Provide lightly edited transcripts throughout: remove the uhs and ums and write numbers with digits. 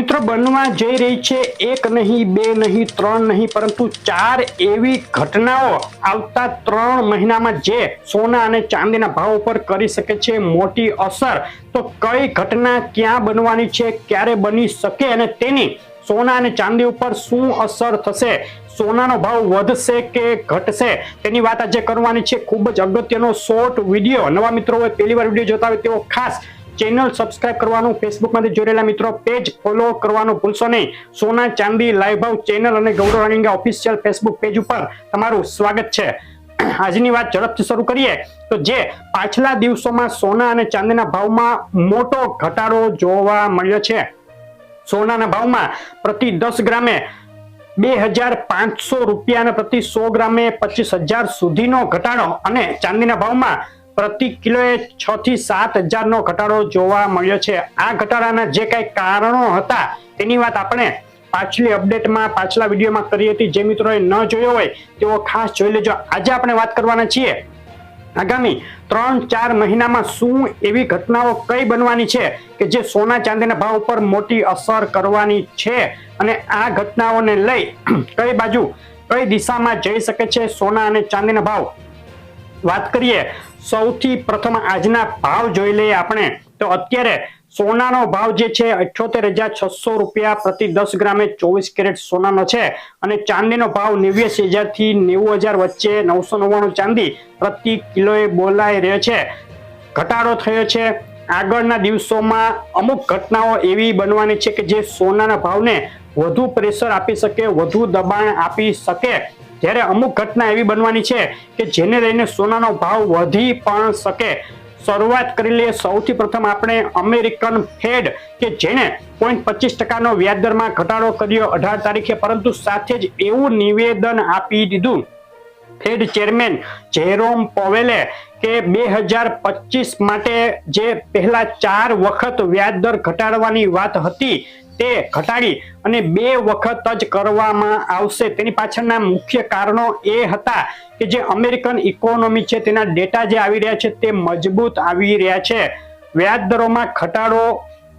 મિત્રો બનવા જઈ રહી છે એક નહીં બે નહીં ત્રણ નહીં પરંતુ 4 એવી ઘટનાઓ આવતા 3 મહિનામાં જે સોના અને ચાંદીના ભાવ ઉપર કરી શકે છે મોટી અસર। તો કઈ ઘટના ક્યાં બનવાની છે, ક્યારે બની શકે અને તેની સોના અને ચાંદી ઉપર શું અસર થશે, સોનાનો ભાવ વધશે કે ઘટશે, તેની વાત આજે કરવાની છે। ખૂબ જ અગત્યનો શોર્ટ વિડીયો। નવા મિત્રો હોય પહેલી વાર વિડીયો જોતા હોય તેઓ ખાસ ચેનલ સબસ્ક્રાઇબ કરવાનું, ફેસબુક માંથી જોડેલા મિત્રો પેજ ફોલો કરવાનું ભૂલશો નહીં। સોના ચાંદી લાઈવ ભાવ ચેનલ અને ગૌરવ રાણીંગા ઓફિશિયલ ફેસબુક પેજ ઉપર તમારું સ્વાગત છે। આજની વાત ઝડપથી શરૂ કરીએ તો જે પાછલા દિવસોમાં સોના અને ચાંદીના ભાવમાં મોટો ઘટાડો જોવા મળ્યો છે। સોનાના ભાવમાં પ્રતિ 10 ગ્રામે 2500 રૂપિયા અને પ્રતિ 100 ગ્રામે 25,000 સુધીનો ઘટાડો અને ચાંદીના ભાવમાં પ્રતિ કિલોએ 6 થી 7,000 નો ઘટાડો જોવા મળ્યો છે। આ ઘટાડાના જે કઈ કારણો હતા તેની વાત આપણે પાછલી અપડેટમાં પાછલા વિડીયોમાં કરી હતી। જે મિત્રોએ ન જોયો હોય તેઓ ખાસ જોઈ લેજો। આજે આપણે વાત કરવાના છીએ આગામી 3-4 મહિનામાં શું એવી ઘટનાઓ કઈ બનવાની છે કે જે સોના ચાંદીના ભાવ ઉપર મોટી અસર કરવાની છે અને આ ઘટનાઓને લઈ કઈ બાજુ કઈ દિશામાં જઈ શકે છે સોના અને ચાંદીના ભાવ। વાત કરીએ સૌથી પ્રથમ આજના ભાવ જોઈ લઈએ આપણે તો અત્યારે સોનાનો ભાવ જે છે 78,600 રૂપિયા પ્રતિ 10 ગ્રામે 24 કેરેટ સોનાનો છે અને ચાંદીનો ભાવ 89,000 થી 90,000 વચ્ચે 999 ચાંદી પ્રતિ કિલોએ બોલાઈ રહ્યો છે। ઘટાડો થયો છે। આગળના દિવસોમાં અમુક ઘટનાઓ એવી બનવાની છે કે જે સોનાના ભાવને વધુ પ્રેશર આપી શકે, વધુ દબાણ આપી શકે, જ્યારે અમુક ઘટના એવી બનવાની છે કે જેને લઈને સોનાનો ભાવ વધી પણ શકે। શરૂઆત કરી લઈએ સૌથી પ્રથમ આપણે અમેરિકન ફેડ કે જેને 0.25% વ્યાજદરમાં ઘટાડો કર્યો 18 તારીખે, પરંતુ સાથે જ એવું નિવેદન આપી દીધું ફેડ ચેરમેન જેરોમ પોવેલે કે 2025 માટે જે પહેલા 4 વખત વ્યાજદર ઘટાડવાની વાત હતી તે ઘટાડી અને 2 વખત જ કરવામાં આવશે। તેની પાછળના મુખ્ય કારણો એ હતા કે જે અમેરિકન ઇકોનોમી છે તેના ડેટા જે આવી રહ્યા છે તે મજબૂત આવી રહ્યા છે। વ્યાજ દરોમાં ઘટાડો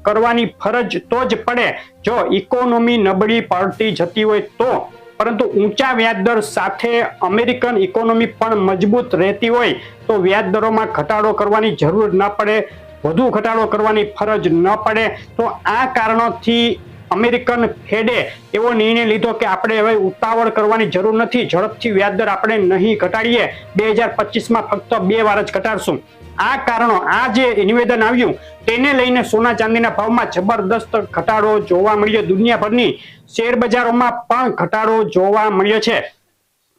કરવાની ફરજ તો જ પડે જો ઇકોનોમી નબળી પડતી જતી હોય તો, પરંતુ ઊંચા વ્યાજદર સાથે અમેરિકન ઇકોનોમી પણ મજબૂત રહેતી હોય તો વ્યાજ દરોમાં ઘટાડો કરવાની જરૂર ન પડે, વધુ ઘટાડો કરવાની ફરજ ન પડે। તો આ કારણોથી અમેરિકન ફેડે એવો નિર્ણય લીધો કે આપણે હવે ઉતાવળ કરવાની જરૂર નથી, ઝડપથી વ્યાજદર આપણે નહીં ઘટાડીએ, 2025માં ફક્ત 2 વાર જ ઘટાડશું। આ કારણો, આ જે નિવેદન આવ્યું તેને લઈને સોના ચાંદીના ભાવમાં જબરદસ્ત ઘટાડો જોવા મળ્યો। દુનિયાભરની શેર બજારોમાં પણ ઘટાડો જોવા મળ્યો છે।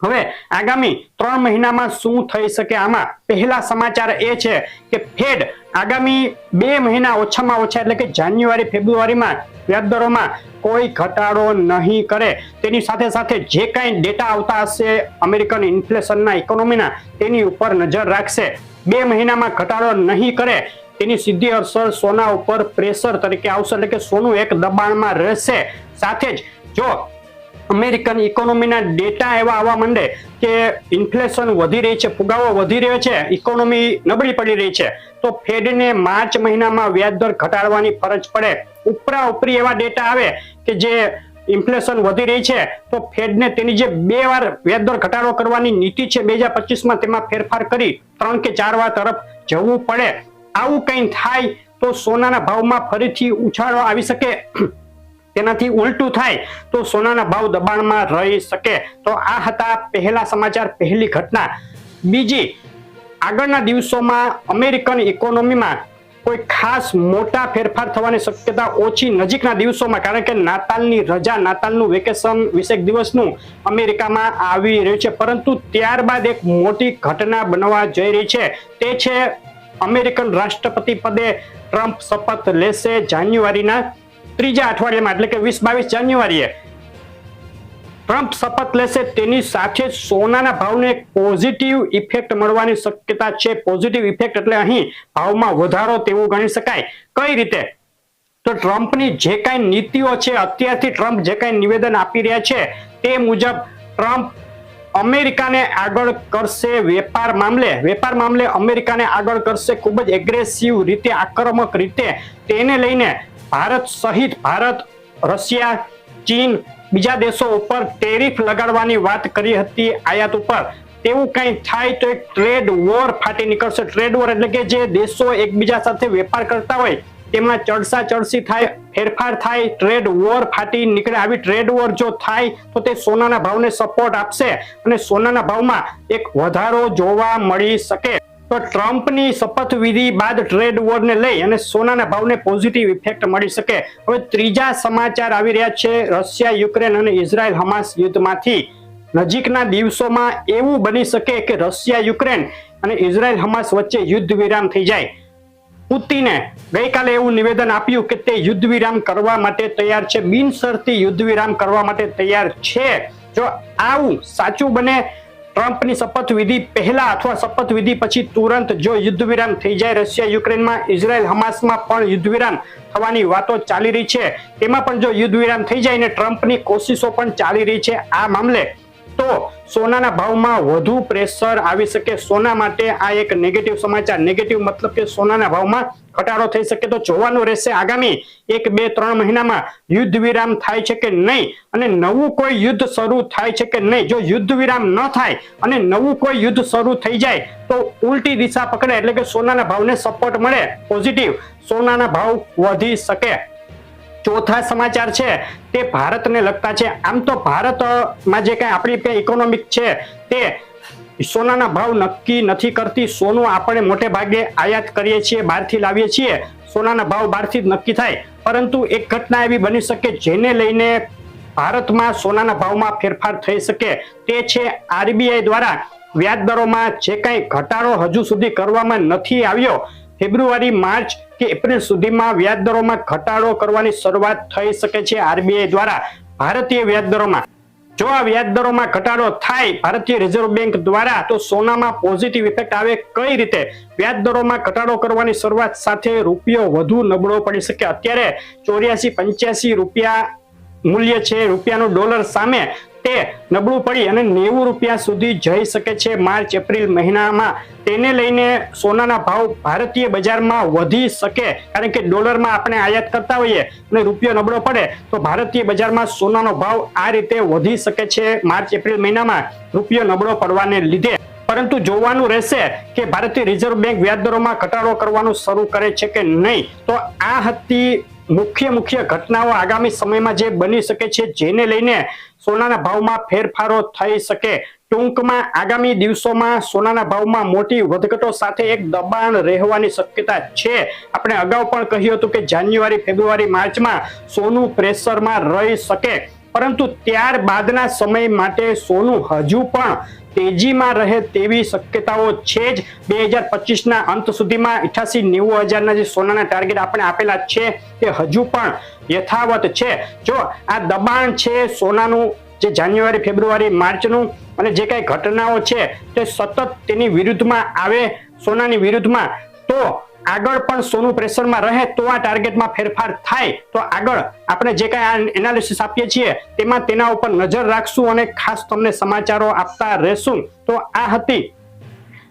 હવે આગામી 3 મહિનામાં શું થઈ શકે આમાં પહેલા સમાચાર એ છે કે ફેડ આગામી 2 મહિના ઓછામાં ઓછા એટલે કે જાન્યુઆરી ફેબ્રુઆરીમાં વ્યાજદરોમાં કોઈ ઘટાડો નહીં કરે। તેની સાથે સાથે જે કાંઈ ડેટા આવતા હશે અમેરિકન ઇન્ફ્લેશનના, ઇકોનોમીના, તેની ઉપર નજર રાખશે। 2 મહિનામાં ઘટાડો નહીં કરે તેની સીધી અસર સોના ઉપર પ્રેશર તરીકે આવશે, એટલે કે સોનું એક દબાણમાં રહેશે। સાથે જ જો અમેરિકન ઇકોનોમીના ડેટા એવા આવવા માંડે કે ઇન્ફ્લેશન વધી રહી છે, ફુગાવો વધી રહ્યો છે, ઇકોનોમી નબળી પડી રહી છે, તો ફેડને માર્ચ મહિનામાં વ્યાજદર ઘટાડવાની ફરજ પડે। ઉપરા ઉપરી એવા ડેટા આવે કે જે ઇન્ફ્લેશન વધી રહી છે તો ફેડને તેની જે 2 વાર વ્યાજદર ઘટાડો કરવાની નીતિ છે 2025માં તેમાં ફેરફાર કરી 3 કે 4 વાર તરફ જવું પડે। આવું કંઈ થાય તો સોનાના ભાવમાં ફરીથી ઉછાળો આવી શકે, તેનાથી ઉલટું થાય તો સોનાના ભાવ દબાણમાં રહી શકે। તો આ હતા પહેલા સમાચાર, પહેલી ઘટના। બીજી, આગળના દિવસોમાં અમેરિકન ઇકોનોમીમાં કોઈ ખાસ મોટા ફેરફાર થવાની શક્યતા ઓછી નજીકના દિવસોમાં, કારણ કે નાતાલની રજા, નાતાલનું વેકેશન 20 દિવસનું અમેરિકામાં આવી રહ્યું છે, પરંતુ ત્યારબાદ એક મોટી ઘટના બનવા જઈ રહી છે। તે છે અમેરિકન રાષ્ટ્રપતિ પદે ટ્રમ્પ શપથ લેશે જાન્યુઆરીના 3જા અઠવાડિયામાં, એટલે કે 20-22 જાન્યુઆરીએ ટ્રમ્પ શપથ લેશે। તેની સાથે સોનાના ભાવને એક પોઝિટિવ ઇફેક્ટ મળવાની શક્યતા છે। પોઝિટિવ ઇફેક્ટ એટલે અહીં ભાવમાં વધારો તેવું ગણી શકાય। કઈ રીતે? તો ટ્રમ્પની જે કાંઈ નીતિઓ છે, અત્યારથી ટ્રમ્પ જે કાંઈ નિવેદન આપી રહ્યા છે તે મુજબ ટ્રમ્પ અમેરિકાને આગળ કરશે વેપાર મામલે અમેરિકાને આગળ કરશે ખૂબ જ એગ્રેસિવ રીતે, આક્રમક રીતે। તેને લઈને ભારત સહિત, ભારત રશિયા, ચીન, બીજા દેશો ઉપર ટેરિફ લગાડવાની વાત કરી હતી આયાત ઉપર. તેવું કંઈ થાય તો એક ટ્રેડ વોર ફાટી નીકળશે. ટ્રેડ વોર એટલે કે જે દેશો એકબીજા સાથે વેપાર કરતા હોય તેમાં ચડસા ચડસી થાય, ફેરફાર થાય, ટ્રેડ વોર ફાટી નીકળે. આવી ટ્રેડ વોર જો થાય તો તે સોનાના ભાવને સપોર્ટ આપશે અને સોનાના ભાવમાં એક વધારો જોવા મળી શકે. તો ટ્રમ્પની શપથવિધિ બાદ ટ્રેડ વોરને લઈ અને સોનાના ભાવને પોઝિટિવ ઇફેક્ટ મળી શકે. હવે ત્રીજા સમાચાર આવી રહ્યા છે રશિયા, યુક્રેન અને ઇઝરાયલ હમાસ યુદ્ધમાંથી. નજીકના દિવસોમાં એવું બની શકે કે રશિયા, યુક્રેન અને ઇઝરાયલ હમાસ વચ્ચે યુદ્ધ વિરામ થઈ જાય. પુતિને ગઈકાલે એવું નિવેદન આપ્યું કે તે યુદ્ધ વિરામ કરવા માટે તૈયાર છે, બિનશરતી યુદ્ધ વિરામ કરવા માટે તૈયાર છે. જો આવું સાચું બને, ટ્રમ્પની શપથવિધિ પહેલા અથવા શપથવિધિ પછી તુરંત જો યુદ્ધ વિરામ થઈ જાય રશિયા, યુક્રેનમાં, ઇઝરાયલ, હમાસમાં પણ યુદ્ધ વિરામ થવાની વાતો ચાલી રહી છે. તેમાં પણ જો યુદ્ધ વિરામ થઈ જાય ને ટ્રમ્પની કોશિશો પણ ચાલી રહી છે આ મામલે, તો સોનાના ભાવમાં વધુ પ્રેશર આવી શકે. સોના માટે આ એક નેગેટિવ સમાચાર. નેગેટિવ મતલબ કે સોનાના ભાવમાં ઘટાડો થઈ શકે. તો જોવાનું રહેશે આગામી 1, 2, 3 મહિનામાં યુદ્ધ વિરામ થાય છે કે નહીં અને નવું કોઈ યુદ્ધ શરૂ થાય છે કે નહીં. જો યુદ્ધ વિરામ ન થાય અને નવું કોઈ યુદ્ધ શરૂ થઈ જાય તો ઉલટી દિશા પકડે, એટલે કે સોનાના ભાવને સપોર્ટ મળે, પોઝિટિવ, સોનાના ભાવ વધી શકે. ચોથા સમાચાર છે તે ભારતને લગતા છે. આમ તો ભારતમાં જે કઈ આપણી ઇકોનોમિક છે તે સોનાના ભાવ નક્કી નથી કરતી. સોનું આપણે મોટે ભાગે આયાત કરીએ છીએ, બહારથી લાવીએ છીએ, સોનાના ભાવ બહારથી જ નક્કી થાય. પરંતુ એક ઘટના એવી બની શકે જેને લઈને ભારતમાં સોનાના ભાવમાં ફેરફાર થઈ શકે. તે છે આરબીઆઈ દ્વારા વ્યાજ દરોમાં જે કઈ ઘટાડો હજુ સુધી કરવામાં નથી આવ્યો. ફેબ્રુઆરી, માર્ચ કે એપ્રિલ સુધીમાં વ્યાજ દરોમાં ઘટાડો કરવાની શરૂઆત થઈ શકે છે આરબીઆઈ દ્વારા ભારતીય વ્યાજ દરોમાં. જો આ વ્યાજ દરોમાં ઘટાડો થાય ભારતીય રિઝર્વ બેંક દ્વારા તો સોનામાં પોઝિટિવ ઇફેક્ટ આવે. કઈ રીતે? વ્યાજ દરોમાં ઘટાડો કરવાની શરૂઆત સાથે રૂપિયો વધુ નબળો પડી શકે. અત્યારે 84-85 રૂપિયા મૂલ્ય છે રૂપિયાનું ડોલર સામે, તે નબળું પડી અને 90 રૂપિયા સુધી જઈ શકે છે માર્ચ, એપ્રિલ મહિનામાં. તેને લઈને સોનાના ભાવ ભારતીય બજારમાં વધી શકે, કારણ કે ડોલરમાં આપણે આયાત કરતા હોઈએ અને રૂપિયો નબળો પડે તો ભારતીય બજારમાં સોનાનો ભાવ આ રીતે વધી શકે છે માર્ચ, એપ્રિલ મહિનામાં રૂપિયો નબળો પડવાને લીધે. પરંતુ જોવાનું રહેશે કે ભારતીય રિઝર્વ બેંક વ્યાજ દરોમાં ઘટાડો કરવાનું શરૂ કરે છે કે નહીં. તો આ હતી મુખ્ય ઘટનાઓ આગામી સમયમાં જે બની શકે છે જેને લઈને સોનાના ભાવમાં ફેરફારો થઈ શકે. ટૂંકમાં આગામી દિવસોમાં સોનાના ભાવમાં મોટી વધઘટો સાથે એક દબાણ રહેવાની શક્યતા છે. આપણે અગાઉ પણ કહ્યું હતું કે જાન્યુઆરી, ફેબ્રુઆરી, માર્ચમાં સોનું પ્રેશરમાં રહી શકે, પરંતુ ત્યારબાદના સમય માટે સોનું હજુ પણ તેજીમાં રહે તેવી શક્યતાઓ છે જ. 2025ના અંત સુધીમાં 88-90 હજારના જે સોનાના ટાર્ગેટ આપણે આપેલા છે તે હજુ પણ યથાવત છે. જો આ દબાણ છે સોનાનું, જે જાન્યુઆરી, ફેબ્રુઆરી, માર્ચનું, અને જે કઈ ઘટનાઓ છે તે સતત તેની વિરુદ્ધમાં આવે, સોનાની વિરુદ્ધમાં, તો આગળ પણ સોનું પ્રેશરમાં રહે તો આ ટાર્ગેટમાં ફેરફાર થાય. તો આગળ આપણે જે કઈ આ એનાલિસિસ આપીએ છીએ તેમાં તેના ઉપર નજર રાખશું અને ખાસ તમને સમાચારો આપતા રહેશું. તો આ હતી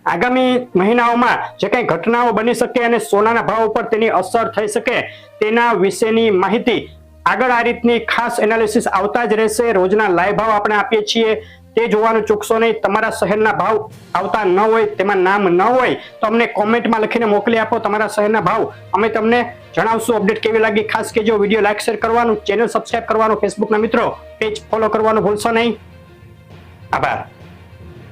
આગામી મહિનાઓમાં જે કઈ ઘટનાઓ બની શકે અને સોનાના ભાવ ઉપર તેની અસર થઈ શકે તેના વિશેની માહિતી. આગળ આ રીતની ખાસ એનાલિસિસ આવતા જ રહેશે. રોજના લાઈવ ભાવ આપણે આપીએ છીએ, તે જોવાનું ચૂકશો નહીં. તમારા શહેરના ભાવ આવતા ન હોય, તેમાં નામ ન હોય તો અમને કોમેન્ટમાં લખીને મોકલી આપો તમારા શહેરના ભાવ, અમે તમને જણાવશું. અપડેટ કેવી લાગી ખાસ કહેજો. વિડીયો લાઈક, શેર કરવાનું, ચેનલ સબસ્ક્રાઇબ કરવાનું, ફેસબુકના મિત્રો પેજ ફોલો કરવાનું ભૂલશો નહીં. આભાર.